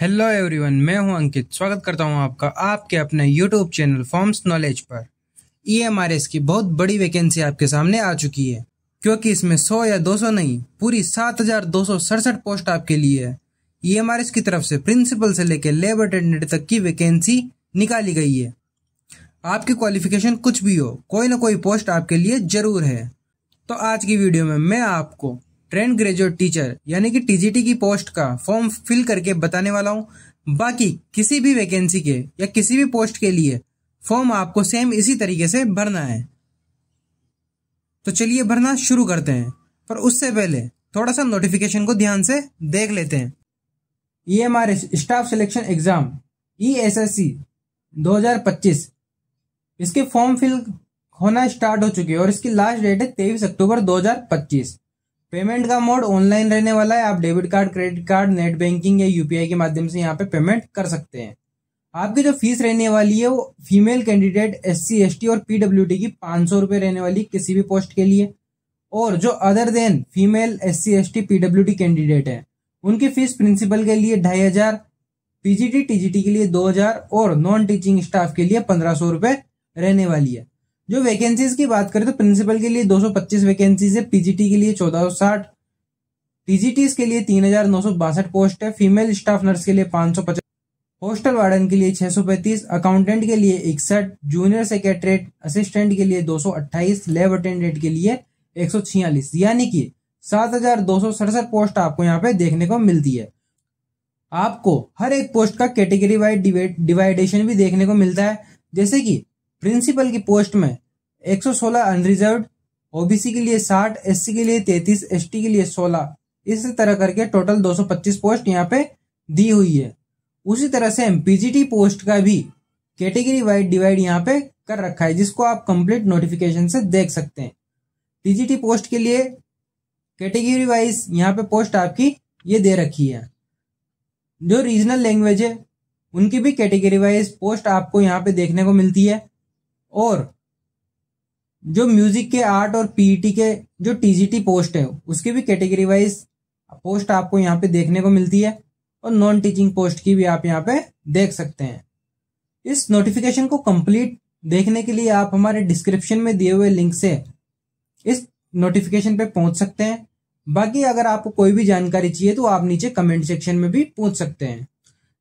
Hello everyone, मैं हूं अंकित। स्वागत करता हूं आपका आपके अपने यूट्यूब चैनल फॉर्म्स नॉलेज पर। ईएमआरएस की बहुत बड़ी वैकेंसी आपके सामने आ चुकी है, क्योंकि इसमें 100 या 200 नहीं, पूरी 7,267 पोस्ट आपके लिए है। ईएमआरएस की तरफ से प्रिंसिपल से लेकर लैब अटेंडेंट तक की वैकेंसी निकाली गई है। आपकी क्वालिफिकेशन कुछ भी हो, कोई ना कोई पोस्ट आपके लिए जरूर है। तो आज की वीडियो में मैं आपको ट्रेंड ग्रेजुएट टीचर यानी कि टीजीटी की पोस्ट का फॉर्म फिल करके बताने वाला हूं। बाकी किसी भी वैकेंसी के या किसी भी पोस्ट के लिए फॉर्म आपको सेम इसी तरीके से भरना है। तो चलिए भरना शुरू करते हैं, पर उससे पहले थोड़ा सा नोटिफिकेशन को ध्यान से देख लेते हैं। ईएमआरएस स्टाफ सिलेक्शन एग्जाम ईएसएससी 2025 इसके फॉर्म फिल होना स्टार्ट हो चुके हैं और इसकी लास्ट डेट है 23 अक्टूबर 2025। पेमेंट का मोड ऑनलाइन रहने वाला है। आप debit card, credit card, net banking या यूपीआई के माध्यम से यहाँ पे पेमेंट कर सकते हैं। आपकी जो फीस रहने वाली है वो फीमेल कैंडिडेट SC ST और PWD की 500 रुपये रहने वाली किसी भी पोस्ट के लिए, और जो other than female SC ST PWD candidate है उनकी फीस प्रिंसिपल के लिए 2,500, PGT TGT के लिए 2,000 और नॉन टीचिंग स्टाफ के लिए 1,500 रुपये रहने वाली है। जो वैकेंसीज की बात करें तो प्रिंसिपल के लिए 225 वैकेंसीज है, पीजीटी के लिए 1460, टीजीटीज के लिए 3,962 पोस्ट है, फीमेल स्टाफ नर्स के लिए 550, हॉस्टल वार्डन के लिए 635, अकाउंटेंट के लिए 61, जूनियर सेक्रेटरीट असिस्टेंट के लिए 228, लैब अटेंडेंट के लिए 146, यानी कि 7,267 पोस्ट आपको यहाँ पे देखने को मिलती है। आपको हर एक पोस्ट का कैटेगरी वाइज डिवाइडेशन भी देखने को मिलता है, जैसे कि प्रिंसिपल की पोस्ट में 116 अनरिजर्व्ड, ओबीसी के लिए 60, एससी के लिए 33, एसटी के लिए 16, इस तरह करके टोटल 225 पोस्ट यहाँ पे दी हुई है। उसी तरह से पीजीटी पोस्ट का भी कैटेगरी वाइज डिवाइड यहाँ पे कर रखा है, जिसको आप कंप्लीट नोटिफिकेशन से देख सकते हैं। टीजीटी पोस्ट के लिए कैटेगरी वाइज यहाँ पे पोस्ट आपकी ये दे रखी है। जो रीजनल लैंग्वेज है उनकी भी कैटेगरी वाइज पोस्ट आपको यहाँ पे देखने को मिलती है, और जो म्यूजिक के, आर्ट और पीईटी के जो टीजीटी पोस्ट है उसकी भी कैटेगरी वाइज पोस्ट आपको यहाँ पे देखने को मिलती है, और नॉन टीचिंग पोस्ट की भी आप यहाँ पे देख सकते हैं। इस नोटिफिकेशन को कंप्लीट देखने के लिए आप हमारे डिस्क्रिप्शन में दिए हुए लिंक से इस नोटिफिकेशन पे पहुंच सकते हैं। बाकी अगर आपको कोई भी जानकारी चाहिए तो आप नीचे कमेंट सेक्शन में भी पूछ सकते हैं।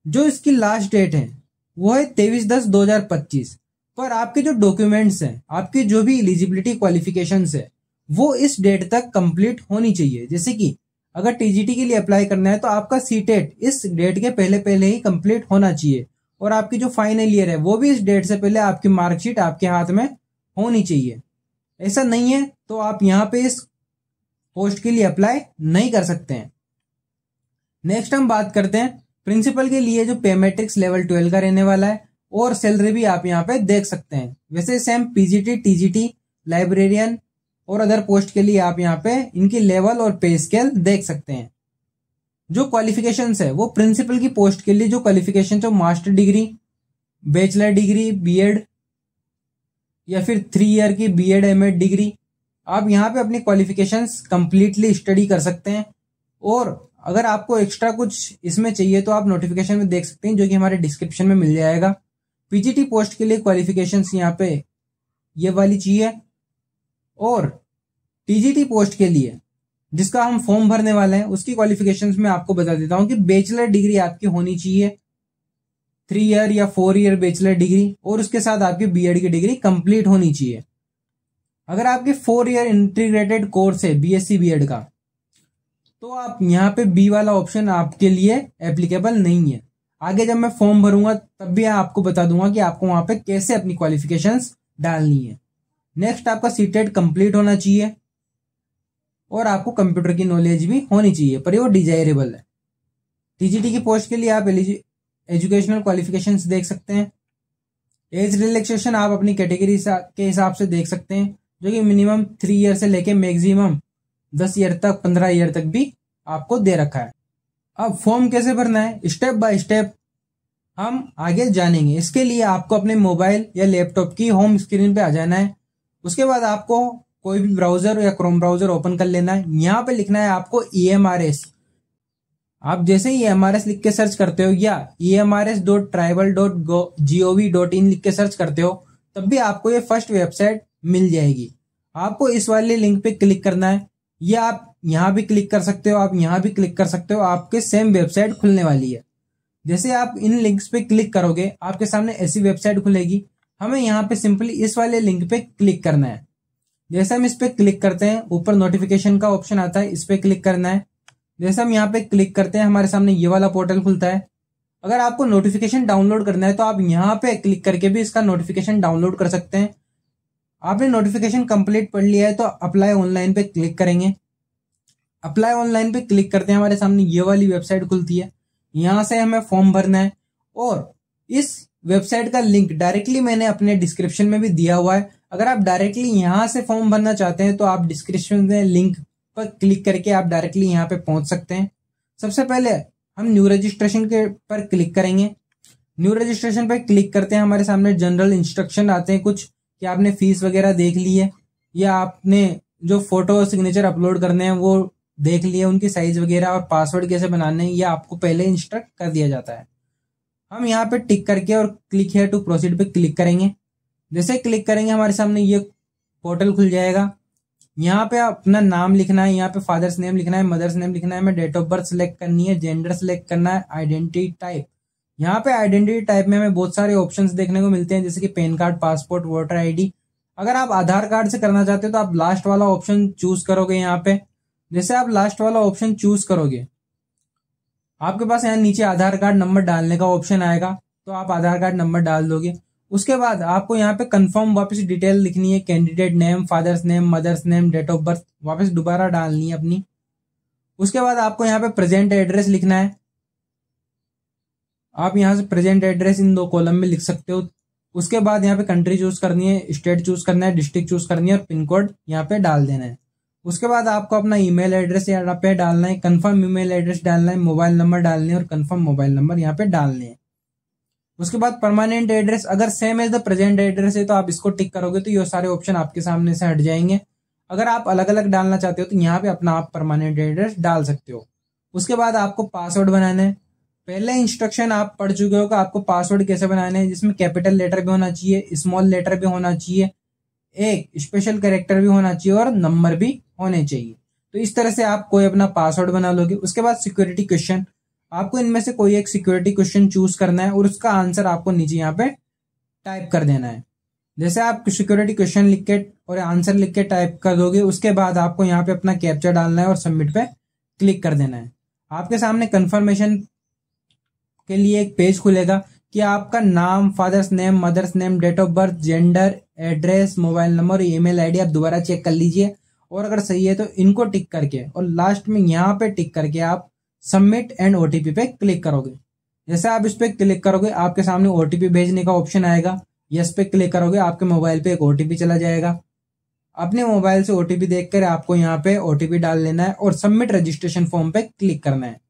जो इसकी लास्ट डेट है वो है 23/10/2025, पर आपके जो डॉक्यूमेंट्स हैं, आपकी जो भी एलिजिबिलिटी क्वालिफिकेशंस है वो इस डेट तक कंप्लीट होनी चाहिए। जैसे कि अगर टीजीटी के लिए अप्लाई करना है तो आपका सीटेट इस डेट के पहले पहले ही कंप्लीट होना चाहिए, और आपकी जो फाइनल ईयर है वो भी इस डेट से पहले आपकी मार्कशीट आपके हाथ में होनी चाहिए। ऐसा नहीं है तो आप यहाँ पे इस पोस्ट के लिए अप्लाई नहीं कर सकते हैं। नेक्स्ट हम बात करते हैं प्रिंसिपल के लिए, जो पे मैट्रिक्स लेवल 12 का रहने वाला है, और सैलरी भी आप यहाँ पे देख सकते हैं। वैसे सेम पीजीटी, टीजीटी, लाइब्रेरियन और अदर पोस्ट के लिए आप यहाँ पे इनकी लेवल और पे स्केल देख सकते हैं। जो क्वालिफिकेशंस है वो प्रिंसिपल की पोस्ट के लिए जो क्वालिफिकेशन है master degree, bachelor degree, BEd या फिर 3 ईयर की बीएड एमएड डिग्री, आप यहाँ पे अपनी क्वालिफिकेशंस कंप्लीटली स्टडी कर सकते हैं। और अगर आपको एक्स्ट्रा कुछ इसमें चाहिए तो आप नोटिफिकेशन में देख सकते हैं, जो कि हमारे डिस्क्रिप्शन में मिल जाएगा। पीजीटी पोस्ट के लिए क्वालिफिकेशंस यहाँ पे ये वाली चाहिए, और टीजीटी पोस्ट के लिए जिसका हम फॉर्म भरने वाले हैं उसकी क्वालिफिकेशंस में आपको बता देता हूं कि बैचलर डिग्री आपकी होनी चाहिए, 3 ईयर या 4 ईयर बैचलर डिग्री, और उसके साथ आपकी बीएड की डिग्री कंप्लीट होनी चाहिए। अगर आपके 4 ईयर इंटीग्रेटेड कोर्स है बीएससी बीएड का, तो आप यहाँ पे बी वाला ऑप्शन आपके लिए एप्लीकेबल नहीं है। आगे जब मैं फॉर्म भरूंगा तब भी आपको बता दूंगा कि आपको वहां पे कैसे अपनी क्वालिफिकेशंस डालनी है। नेक्स्ट आपका सीटेट कंप्लीट होना चाहिए, और आपको कंप्यूटर की नॉलेज भी होनी चाहिए, पर वो डिजायरेबल है। टीजीटी की पोस्ट के लिए आप एजुकेशनल क्वालिफिकेशंस देख सकते हैं। एज रिलैक्सेशन आप अपनी कैटेगरी के हिसाब से देख सकते हैं, जो कि मिनिमम 3 ईयर से लेके मैक्सिमम 10 ईयर तक, 15 ईयर तक भी आपको दे रखा है। अब फॉर्म कैसे भरना है, स्टेप बाय स्टेप हम आगे जानेंगे। इसके लिए आपको अपने मोबाइल या लैपटॉप की होम स्क्रीन पे आ जाना है। उसके बाद आपको कोई भी ब्राउजर या क्रोम ब्राउजर ओपन कर लेना है। यहाँ पे लिखना है आपको EMRS आप जैसे ही EMRS लिख के सर्च करते हो या emrs.tribal.gov.in लिख के सर्च करते हो, तब भी आपको ये फर्स्ट वेबसाइट मिल जाएगी। आपको इस वाले लिंक पे क्लिक करना है, या आप यहाँ भी क्लिक कर सकते हो, आप यहाँ भी क्लिक कर सकते हो, आपके सेम वेबसाइट खुलने वाली है। जैसे आप इन लिंक्स पे क्लिक करोगे आपके सामने ऐसी वेबसाइट खुलेगी। हमें यहाँ पे सिंपली इस वाले लिंक पे क्लिक करना है। जैसे हम इस पे क्लिक करते हैं, ऊपर नोटिफिकेशन का ऑप्शन आता है, इस पे क्लिक करना है। जैसे हम यहाँ पे क्लिक करते हैं, हमारे सामने ये वाला पोर्टल खुलता है। अगर आपको नोटिफिकेशन डाउनलोड करना है तो आप यहाँ पे क्लिक करके भी इसका नोटिफिकेशन डाउनलोड कर सकते हैं। आपने नोटिफिकेशन कंप्लीट पढ़ लिया है तो अप्लाई ऑनलाइन पे क्लिक करेंगे। अप्लाई ऑनलाइन पे क्लिक करते हैं, हमारे सामने ये वाली वेबसाइट खुलती है। यहाँ से हमें फॉर्म भरना है और इस वेबसाइट का लिंक डायरेक्टली मैंने अपने डिस्क्रिप्शन में भी दिया हुआ है। अगर आप डायरेक्टली यहाँ से फॉर्म भरना चाहते हैं तो आप डिस्क्रिप्शन में लिंक पर क्लिक करके आप डायरेक्टली यहाँ पे पहुंच सकते हैं। सबसे पहले हम न्यू रजिस्ट्रेशन के पर क्लिक करेंगे। न्यू रजिस्ट्रेशन पर क्लिक करते हैं, हमारे सामने जनरल इंस्ट्रक्शन आते हैं कुछ, कि आपने फीस वगैरह देख ली है, या आपने जो फोटो सिग्नेचर अपलोड करने हैं वो देख लिए, उनकी साइज वगैरह और पासवर्ड कैसे बनाने हैं ये आपको पहले इंस्ट्रक्ट कर दिया जाता है। हम यहाँ पे टिक करके और क्लिक हियर टू प्रोसीड पे क्लिक करेंगे। जैसे क्लिक करेंगे हमारे सामने ये पोर्टल खुल जाएगा। यहाँ पे अपना नाम लिखना है, यहाँ पे फादर्स नेम लिखना है, मदर्स नेम लिखना है, हमें डेट ऑफ बर्थ सिलेक्ट करनी है, जेंडर सिलेक्ट करना है, आइडेंटिटी टाइप। यहाँ पे आइडेंटिटी टाइप में हमें बहुत सारे ऑप्शंस देखने को मिलते हैं, जैसे कि pan card, passport, voter ID. अगर आप आधार कार्ड से करना चाहते हो तो आप लास्ट वाला ऑप्शन चूज करोगे। यहाँ पे जैसे आप लास्ट वाला ऑप्शन चूज करोगे, आपके पास यहाँ नीचे आधार कार्ड नंबर डालने का ऑप्शन आएगा, तो आप आधार कार्ड नंबर डाल दोगे। उसके बाद आपको यहाँ पे कंफर्म वापस डिटेल लिखनी है, candidate name, father's name, mother's name, date of birth वापस दोबारा डालनी है अपनी। उसके बाद आपको यहाँ पे प्रेजेंट एड्रेस लिखना है। आप यहाँ से प्रेजेंट एड्रेस इन 2 कॉलम में लिख सकते हो। उसके बाद यहाँ पे कंट्री चूज करनी है, स्टेट चूज करना है, डिस्ट्रिक्ट चूज करनी है और पिन कोड यहाँ पे डाल देना है। उसके बाद आपको अपना ईमेल एड्रेस यहाँ पे डालना है, कंफर्म ईमेल एड्रेस डालना है, मोबाइल नंबर डालने और कंफर्म मोबाइल नंबर यहाँ पे डालने हैं। उसके बाद परमानेंट एड्रेस अगर same as the present address है तो आप इसको टिक करोगे तो ये सारे ऑप्शन आपके सामने से हट जाएंगे। अगर आप अलग अलग डालना चाहते हो तो यहाँ पे अपना आप परमानेंट एड्रेस डाल सकते हो। उसके बाद आपको पासवर्ड बनाना है। पहले इंस्ट्रक्शन आप पढ़ चुके हो कि आपको पासवर्ड कैसे बनाना है, जिसमें कैपिटल लेटर भी होना चाहिए, स्मॉल लेटर भी होना चाहिए, एक स्पेशल कैरेक्टर भी होना चाहिए और नंबर भी होने चाहिए। तो इस तरह से आप कोई अपना पासवर्ड बना लोगे। उसके बाद सिक्योरिटी क्वेश्चन, आपको इनमें से कोई एक सिक्योरिटी क्वेश्चन चूज करना है और उसका आंसर आपको नीचे यहाँ पे टाइप कर देना है। जैसे आप सिक्योरिटी क्वेश्चन लिख के और आंसर लिख के टाइप कर दोगे, उसके बाद आपको यहाँ पे अपना कैप्चा डालना है और सबमिट पे क्लिक कर देना है। आपके सामने कंफर्मेशन के लिए एक पेज खुलेगा कि आपका नाम, father's name, mother's name, date of birth, gender, address, mobile number, email ID आप दोबारा चेक कर लीजिए और अगर सही है तो इनको टिक करके और लास्ट में यहाँ पे टिक करके आप सबमिट एंड ओटीपी पे क्लिक करोगे। जैसे आप इस पे क्लिक करोगे आपके सामने ओटीपी भेजने का ऑप्शन आएगा। यस पे क्लिक करोगे आपके मोबाइल पे एक ओटीपी चला जाएगा। अपने मोबाइल से ओटीपी देखकर आपको यहाँ पे ओटीपी डाल लेना है और सबमिट रजिस्ट्रेशन फॉर्म पे क्लिक करना है।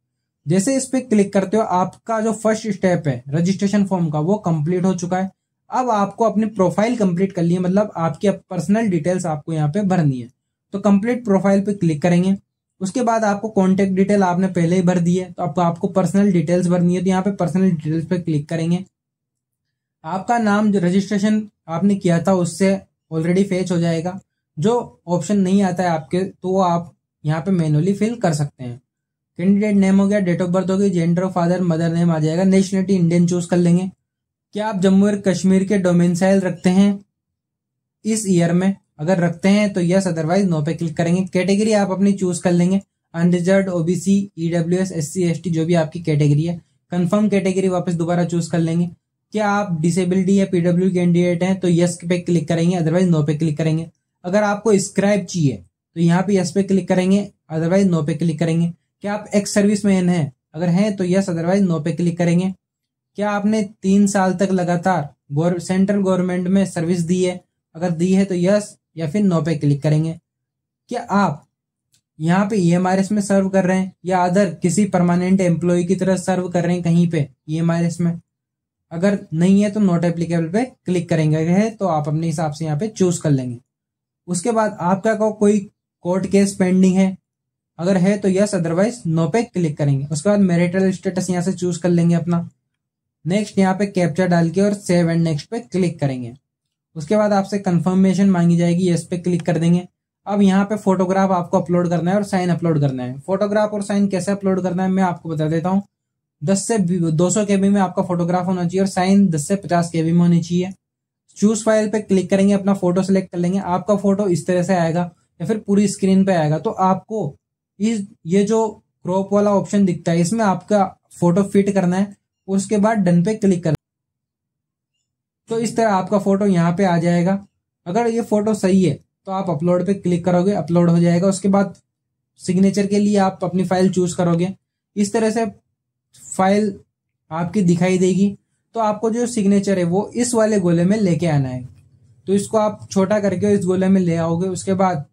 जैसे इस पे क्लिक करते हो आपका जो फर्स्ट स्टेप है रजिस्ट्रेशन फॉर्म का वो कंप्लीट हो चुका है। अब आपको अपनी प्रोफाइल कंप्लीट करनी है, मतलब आपकी पर्सनल डिटेल्स आपको यहाँ पे भरनी है। तो कंप्लीट प्रोफाइल पे क्लिक करेंगे। उसके बाद आपको कॉन्टेक्ट डिटेल आपने पहले ही भर दी है तो अब आपको पर्सनल डिटेल्स भरनी है, तो यहाँ पे पर्सनल डिटेल्स पे क्लिक करेंगे। आपका नाम जो रजिस्ट्रेशन आपने किया था उससे ऑलरेडी फेच हो जाएगा। जो ऑप्शन नहीं आता है आपके तो वो आप यहाँ पे मैनुअली फिल कर सकते हैं। कैंडिडेट नेम हो गया, डेट ऑफ बर्थ हो गई, gender of father, mother name आ जाएगा। नेशनलिटी इंडियन चूज कर लेंगे। क्या आप जम्मू और कश्मीर के डोमिसाइल रखते हैं इस ईयर में? अगर रखते हैं तो यस, अदरवाइज नो पे क्लिक करेंगे। कैटेगरी आप अपनी चूज कर लेंगे, unreserved, OBC, EWS, SC, ST जो भी आपकी कैटेगरी है। कंफर्म कैटेगरी वापस दोबारा चूज कर लेंगे। क्या आप डिसेबिलिटी या पीडब्ल्यू कैंडिडेट हैं तो यस पे क्लिक करेंगे, अदरवाइज नो पे क्लिक करेंगे। अगर आपको स्क्राइब चाहिए तो यहाँ पे यस पे क्लिक करेंगे, अदरवाइज नो पे क्लिक करेंगे। क्या आप एक्स सर्विस मैन हैं? अगर हैं तो यस, अदरवाइज नो पे क्लिक करेंगे। क्या आपने 3 साल तक लगातार सेंट्रल गवर्नमेंट में सर्विस दी है? अगर दी है तो यस या फिर नो पे क्लिक करेंगे। क्या आप यहाँ पे ईएमआरएस में सर्व कर रहे हैं या अदर किसी परमानेंट एम्प्लॉय की तरह सर्व कर रहे हैं कहीं पे ईएमआरएस में? अगर नहीं है तो नॉट एप्लीकेबल पे क्लिक करेंगे। अगर है तो आप अपने हिसाब से यहाँ पे चूज कर लेंगे। उसके बाद आपका कोई कोर्ट केस पेंडिंग है, अगर है तो यस, अदरवाइज नो पे क्लिक करेंगे। उसके बाद मैरिटल स्टेटस यहाँ से चूज कर लेंगे अपना। नेक्स्ट यहाँ पे कैप्चा डाल के और सेव एंड नेक्स्ट पे क्लिक करेंगे। उसके बाद आपसे कंफर्मेशन मांगी जाएगी, यस पे क्लिक कर देंगे। अब यहाँ पे फोटोग्राफ आपको अपलोड करना है और साइन अपलोड करना है। फोटोग्राफ और साइन कैसे अपलोड करना है मैं आपको बता देता हूँ। 10 से 200 KB में आपका फोटोग्राफ होना चाहिए और साइन 10 से 50 KB में होनी चाहिए। चूज फाइल पे क्लिक करेंगे, अपना फोटो सेलेक्ट कर लेंगे। आपका फोटो इस तरह से आएगा या फिर पूरी स्क्रीन पे आएगा। तो आपको ये जो क्रॉप वाला ऑप्शन दिखता है इसमें आपका फोटो फिट करना है और उसके बाद डन पे क्लिक करना है। तो इस तरह आपका फोटो यहाँ पे आ जाएगा। अगर ये फोटो सही है तो आप अपलोड पे क्लिक करोगे, अपलोड हो जाएगा। उसके बाद सिग्नेचर के लिए आप अपनी फाइल चूज करोगे। इस तरह से फाइल आपकी दिखाई देगी। तो आपको जो सिग्नेचर है वो इस वाले गोले में लेके आना है। तो इसको आप छोटा करके इस गोले में ले आओगे। उसके बाद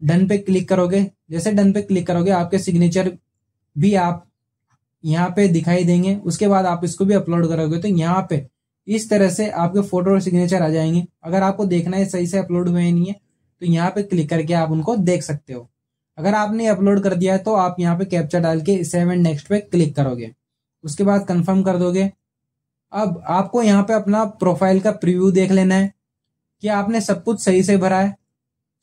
डन पे क्लिक करोगे। जैसे डन पे क्लिक करोगे आपके सिग्नेचर भी आप यहाँ पे दिखाई देंगे। उसके बाद आप इसको भी अपलोड करोगे तो यहाँ पे इस तरह से आपके फोटो और सिग्नेचर आ जाएंगे। अगर आपको देखना है सही से अपलोड हुए नहीं है तो यहाँ पे क्लिक करके आप उनको देख सकते हो। अगर आपने अपलोड कर दिया है तो आप यहाँ पे कैप्चा डाल के सेव एंड नेक्स्ट पे क्लिक करोगे। उसके बाद कंफर्म कर दोगे। अब आपको यहाँ पे अपना प्रोफाइल का प्रीव्यू देख लेना है कि आपने सब कुछ सही से भरा है।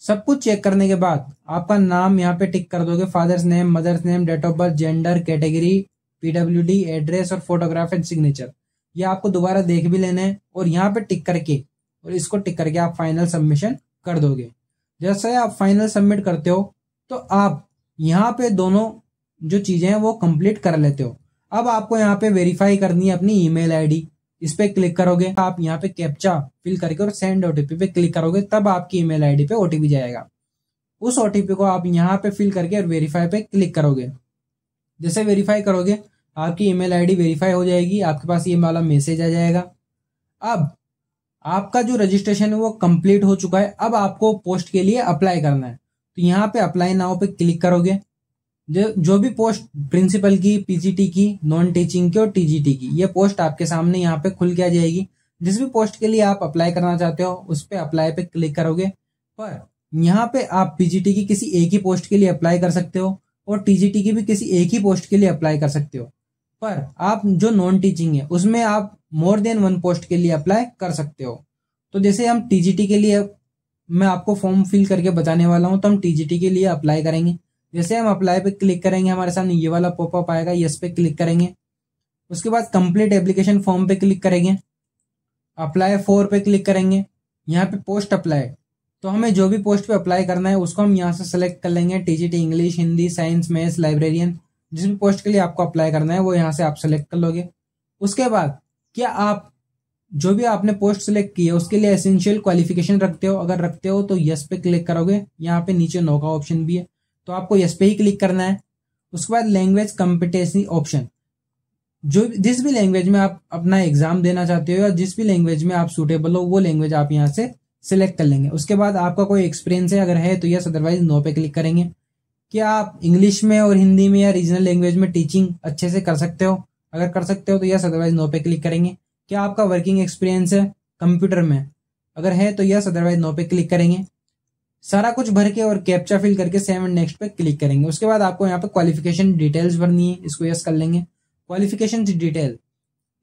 सब कुछ चेक करने के बाद आपका नाम यहाँ पे टिक कर दोगे, father's name, mother's name, date of birth, gender, category, PWD, address और फोटोग्राफ एंड सिग्नेचर। ये आपको दोबारा देख भी लेना है और यहाँ पे टिक करके और इसको टिक करके आप फाइनल सबमिशन कर दोगे। जैसे आप फाइनल सबमिट करते हो तो आप यहाँ पे दोनों जो चीजें हैं वो कंप्लीट कर लेते हो। अब आपको यहाँ पे वेरीफाई करनी है अपनी ईमेल आईडी। इस पे क्लिक करोगे, आप यहाँ पे कैप्चा फिल करके और सेंड OTP पे क्लिक करोगे, तब आपकी ईमेल आईडी पे OTP जाएगा। उस OTP को आप यहाँ पे फिल करके और वेरीफाई पे क्लिक करोगे। जैसे वेरीफाई करोगे आपकी ईमेल आईडी वेरीफाई हो जाएगी, आपके पास ये वाला मैसेज आ जाएगा। अब आपका जो रजिस्ट्रेशन है वो कंप्लीट हो चुका है। अब आपको पोस्ट के लिए अप्लाई करना है। तो यहाँ पे अप्लाई नाउ पे क्लिक करोगे। जो भी पोस्ट प्रिंसिपल की, PGT की, नॉन टीचिंग की और TGT की, ये पोस्ट आपके सामने यहाँ पे खुल के आ जाएगी। जिस भी पोस्ट के लिए आप अप्लाई करना चाहते हो उस पे अप्लाई पे क्लिक करोगे। पर यहाँ पे आप PGT की किसी एक ही पोस्ट के लिए अप्लाई कर सकते हो और TGT की भी किसी एक ही पोस्ट के लिए अप्लाई कर सकते हो। पर आप जो नॉन टीचिंग है उसमें आप मोर देन 1 पोस्ट के लिए अप्लाई कर सकते हो। तो जैसे हम TGT के लिए, मैं आपको फॉर्म फिल करके बताने वाला हूँ, तो हम TGT के लिए अप्लाई करेंगे। जैसे हम अप्लाई पे क्लिक करेंगे हमारे सामने ये वाला पॉपअप आएगा, यस पे क्लिक करेंगे। उसके बाद कंप्लीट एप्लीकेशन फॉर्म पे क्लिक करेंगे, अप्लाई फॉर पे क्लिक करेंगे। यहाँ पे पोस्ट अप्लाई, तो हमें जो भी पोस्ट पे अप्लाई करना है उसको हम यहाँ से सेलेक्ट कर लेंगे। TGT English, Hindi, science, maths, librarian, जिस भी पोस्ट के लिए आपको अप्लाई करना है वो यहाँ से आप सेलेक्ट कर लोगे। उसके बाद क्या आप जो भी आपने पोस्ट सेलेक्ट की है उसके लिए एसेंशियल क्वालिफिकेशन रखते हो? अगर रखते हो तो यस पे क्लिक करोगे। यहाँ पे नीचे नो का ऑप्शन भी है तो आपको यस पे ही क्लिक करना है। उसके बाद लैंग्वेज कॉम्पिटेंसी ऑप्शन, जो जिस भी लैंग्वेज में आप अपना एग्जाम देना चाहते हो या जिस भी लैंग्वेज में आप सूटेबल हो वो लैंग्वेज आप यहाँ से सिलेक्ट कर लेंगे। उसके बाद आपका कोई एक्सपीरियंस है, अगर है तो यस, अदरवाइज नो पे क्लिक करेंगे। क्या आप इंग्लिश में और हिंदी में या रीजनल लैंग्वेज में टीचिंग अच्छे से कर सकते हो? अगर कर सकते हो तो यस, अदरवाइज नो पे क्लिक करेंगे। क्या आपका वर्किंग एक्सपीरियंस है कंप्यूटर में? अगर है तो यस, अदरवाइज नो पे क्लिक करेंगे। सारा कुछ भर के और कैप्चा फिल करके सेव एंड नेक्स्ट पे क्लिक करेंगे। उसके बाद आपको यहाँ पे क्वालिफिकेशन डिटेल्स भरनी है, इसको यस कर लेंगे। क्वालिफिकेशन डिटेल,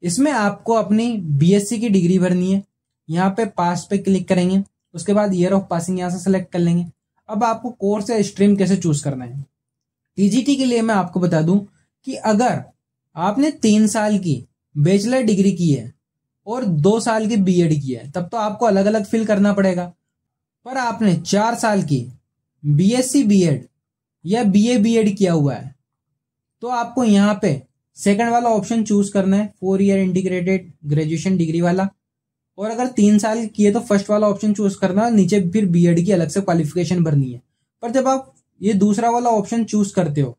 इसमें आपको अपनी BSc की डिग्री भरनी है। यहाँ पे पास पे क्लिक करेंगे। उसके बाद ईयर ऑफ पासिंग यहाँ से सेलेक्ट कर लेंगे। अब आपको कोर्स या स्ट्रीम कैसे चूज करना है? TGT के लिए मैं आपको बता दूं कि अगर आपने 3 साल की बैचलर डिग्री की है और 2 साल की BEd की है तब तो आपको अलग अलग फिल करना पड़ेगा। पर आपने 4 साल की BSc BEd या BA BEd किया हुआ है तो आपको यहाँ पे सेकंड वाला ऑप्शन चूज करना है, 4 ईयर इंटीग्रेटेड ग्रेजुएशन डिग्री वाला। और अगर 3 साल की है तो फर्स्ट वाला ऑप्शन चूज करना है, नीचे फिर BEd की अलग से क्वालिफिकेशन भरनी है। पर जब आप ये दूसरा वाला ऑप्शन चूज करते हो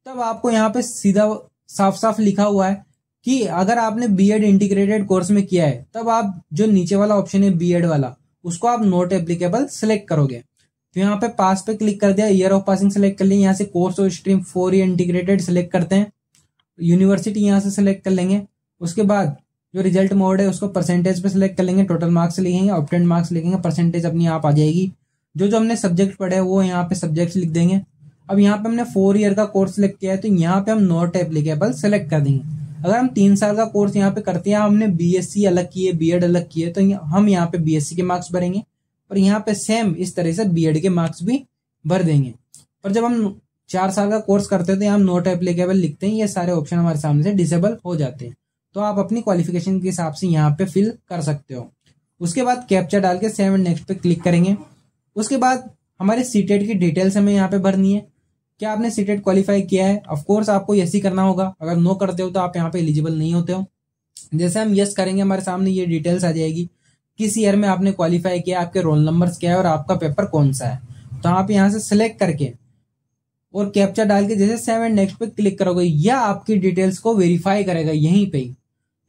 तब आपको यहाँ पे सीधा साफ साफ लिखा हुआ है कि अगर आपने BEd इंटीग्रेटेड कोर्स में किया है तब आप जो नीचे वाला ऑप्शन है BEd वाला उसको आप नॉट एप्लीकेबल सेलेक्ट करोगे। तो यहाँ पे पास पे क्लिक कर दिया, ईयर ऑफ पासिंग सेलेक्ट कर लिया। यहाँ से कोर्स और स्ट्रीम 4 ईयर इंटीग्रेटेड सेलेक्ट करते हैं। यूनिवर्सिटी यहाँ से सेलेक्ट कर लेंगे। उसके बाद जो रिजल्ट मोड है उसको परसेंटेज पे सिलेक्ट कर लेंगे। टोटल मार्क्स लिखेंगे, ऑब्टेन्ड मार्क्स लिखेंगे, परसेंटेज अपनी आप आ जाएगी। जो जो हमने सब्जेक्ट पढ़े हैं वो यहाँ पे सब्जेक्ट लिख देंगे। अब यहाँ पे हमने 4 ईयर का कोर्स सिलेक्ट किया है तो यहाँ पे हम नॉट एप्लीकेबल सेलेक्ट कर देंगे। अगर हम 3 साल का कोर्स यहाँ पे करते हैं, हमने बीएससी अलग की है, बीएड अलग की है, तो हम यहाँ पे बीएससी के मार्क्स भरेंगे और यहाँ पे सेम इस तरह से बीएड के मार्क्स भी भर देंगे। पर जब हम 4 साल का कोर्स करते हैं तो यहाँ हम नॉट एप्लीकेबल लिखते हैं, ये सारे ऑप्शन हमारे सामने से डिसेबल हो जाते हैं। तो आप अपनी क्वालिफिकेशन के हिसाब से यहाँ पे फिल कर सकते हो। उसके बाद कैप्चा डाल के सेव एंड नेक्स्ट पे क्लिक करेंगे। उसके बाद हमारे सीटेट की डिटेल्स हमें यहाँ पे भरनी है। क्या आपने सीटेट क्वालिफाई किया है? ऑफ कोर्स आपको यस ही करना होगा। अगर नो करते हो तो आप यहाँ पे एलिजिबल नहीं होते हो। जैसे हम यस करेंगे हमारे सामने ये डिटेल्स आ जाएगी, किस ईयर में आपने क्वालिफाई किया, आपके रोल नंबर्स क्या है और आपका पेपर कौन सा है। तो आप यहाँ से सिलेक्ट करके और कैप्चा डाल के जैसे सेव एंड नेक्स्ट पे क्लिक करोगे, या आपकी डिटेल्स को वेरीफाई करेगा यहीं पे ही।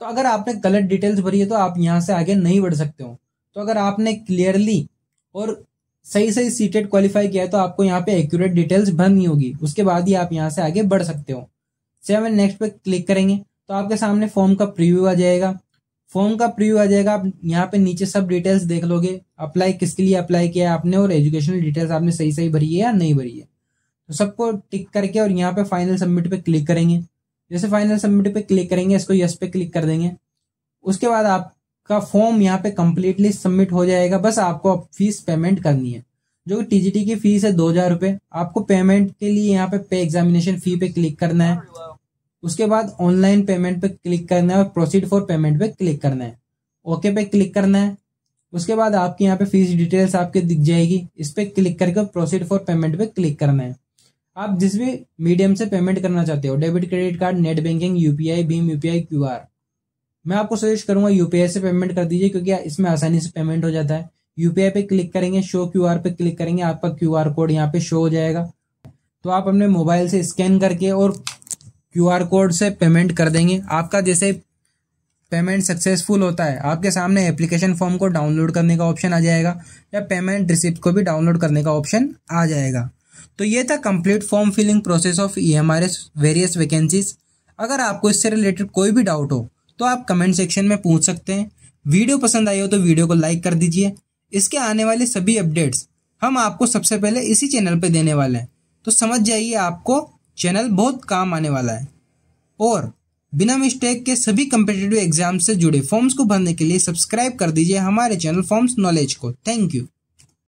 तो अगर आपने गलत डिटेल्स भरी है तो आप यहाँ से आगे नहीं बढ़ सकते हो। तो अगर आपने क्लियरली और सही सही सीटेट क्वालिफाई किया है तो आपको यहाँ पे एक्यूरेट डिटेल्स भरनी होगी, उसके बाद ही आप यहाँ से आगे बढ़ सकते हो। सेव एंड नेक्स्ट पे क्लिक करेंगे तो आपके सामने फॉर्म का प्रीव्यू आ जाएगा। फॉर्म का प्रीव्यू आ जाएगा, आप यहाँ पे नीचे सब डिटेल्स देख लोगे, अप्लाई किसके लिए अप्लाई किया है आपने और एजुकेशनल डिटेल्स आपने सही सही भरी है या नहीं भरी है। तो सबको टिक करके और यहाँ पे फाइनल सबमिट पे क्लिक करेंगे। जैसे फाइनल सबमिट पे क्लिक करेंगे, इसको यस पे क्लिक कर देंगे। उसके बाद आपका फॉर्म यहाँ पे कंप्लीटली सबमिट हो जाएगा। बस आपको फीस पेमेंट करनी है, जो टीजीटी की फीस है 2000 रुपये। आपको पेमेंट के लिए यहाँ पे एग्जामिनेशन फी पे क्लिक करना है। उसके बाद ऑनलाइन पेमेंट पे क्लिक करना है और प्रोसीड फॉर पेमेंट पे क्लिक करना है, ओके पे क्लिक करना है। उसके बाद आपकी यहाँ पे फीस डिटेल्स आपके दिख जाएगी, इस पे क्लिक करके प्रोसीड फॉर पेमेंट पे क्लिक करना है। आप जिस भी मीडियम से पेमेंट करना चाहते हो, debit, credit card, net banking, UPI, Bhim UPI, QR, मैं आपको सजेस्ट करूंगा यूपीआई से पेमेंट कर दीजिए क्योंकि इसमें आसानी से पेमेंट हो जाता है। यूपीआई पे क्लिक करेंगे, शो क्यूआर पे क्लिक करेंगे, आपका क्यूआर कोड यहाँ पे शो हो जाएगा। तो आप अपने मोबाइल से स्कैन करके और क्यूआर कोड से पेमेंट कर देंगे। आपका जैसे पेमेंट सक्सेसफुल होता है, आपके सामने एप्लीकेशन फॉर्म को डाउनलोड करने का ऑप्शन आ जाएगा या पेमेंट रिसिप्ट को भी डाउनलोड करने का ऑप्शन आ जाएगा। तो ये था complete form filling process of EMRS various vacancies. अगर आपको इससे रिलेटेड कोई भी डाउट हो तो आप कमेंट सेक्शन में पूछ सकते हैं। वीडियो पसंद आई हो तो वीडियो को लाइक कर दीजिए। इसके आने वाले सभी अपडेट्स हम आपको सबसे पहले इसी चैनल पे देने वाले हैं, तो समझ जाइए आपको चैनल बहुत काम आने वाला है। और बिना मिस्टेक के सभी कम्पिटिटिव एग्जाम से जुड़े फॉर्म्स को भरने के लिए सब्सक्राइब कर दीजिए हमारे चैनल फॉर्म्स नॉलेज को। Thank you.